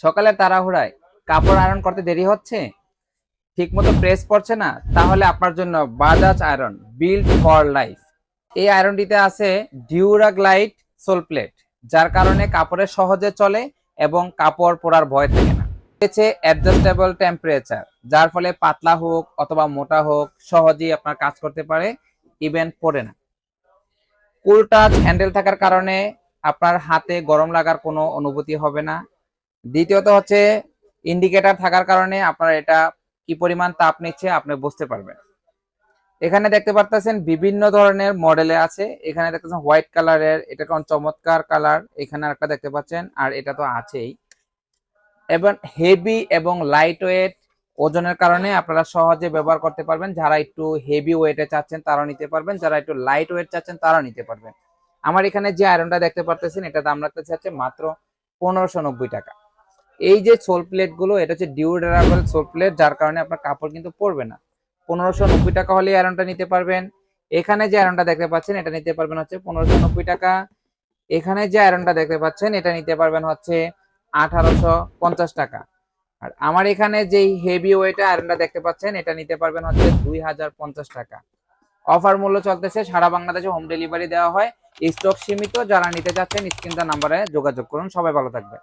সকালে তাড়াহুড়ায় কাপড় আয়রন করতে দেরি হচ্ছে, ঠিকমতো প্রেস পড়ছে না, তাহলে আপনার জন্য Bajaj iron build for life. এই আয়রনটিতে আছে ডিউরাগ্লাইড সোল প্লেট, যার কারণে কাপড়ে সহজে চলে এবং কাপড় পোড়ার ভয় থাকে না। রয়েছে অ্যাডজাস্টেবল টেম্পারেচার, যার ফলে পাতলা হোক অথবা মোটা হোক সহজেই আপনার কাজ করতে পারে, ইভেন পড়ে না। কুল টাচ হ্যান্ডেল থাকার কারণে আপনার হাতে গরম লাগার কোনো অনুভূতি হবে না। দ্বিতীয়ত হচ্ছে ইন্ডিকেটর থাকার কারণে আপনার এটা কি পরিমাণ তাপ নিচ্ছে আপনি বুঝতে পারবেন। এখানে দেখতে পারতেছেন বিভিন্ন ধরনের মডেলে আছে। এখানে দেখতেছেন হোয়াইট কালারের, এটা কোন চমৎকার কালার। এখানে আরেকটা দেখতে পাচ্ছেন, আর এটা তো আছেই। এবং হেভি এবং লাইট ওয়েট, ওজনের কারণে আপনারা সহজে ব্যবহার করতে পারবেন। যারা একটু হেভি ওয়েটে চাচ্ছেন তারাও নিতে পারবেন, যারা একটু লাইট ওয়েট চাচ্ছেন তারাও নিতে পারবেন। আমার এখানে যে আয়রনটা দেখতে পারতেছেন এটা দাম রাখতে চাচ্ছে মাত্র 1590 টাকা। এই যে সোল প্লেট গুলো, এটা হচ্ছে ডিউরেবল সোল প্লেট, যার কারণে আপনার কাপড় কিন্তু পড়বে না। 1590 টাকা হলে আয়রনটা নিতে পারবেন। এখানে যে আয়রনটা দেখতে পাচ্ছেন এটা নিতে পারবেন হচ্ছে 1590 টাকা। এখানে যে আয়রনটা দেখতে পাচ্ছেন এটা নিতে পারবেন হচ্ছে 1850 টাকা। আর আমার এখানে যে হেভি ওয়েট আয়রনটা দেখতে পাচ্ছেন এটা নিতে পারবেন হচ্ছে 2050 টাকা। অফার মূল্য চলতেছে, সারা বাংলাদেশে হোম ডেলিভারি দেওয়া হয়। স্টক সীমিত, যারা নিতে চাচ্ছেন স্ক্রিন নাম্বারে যোগাযোগ করুন। সবাই ভালো থাকবে।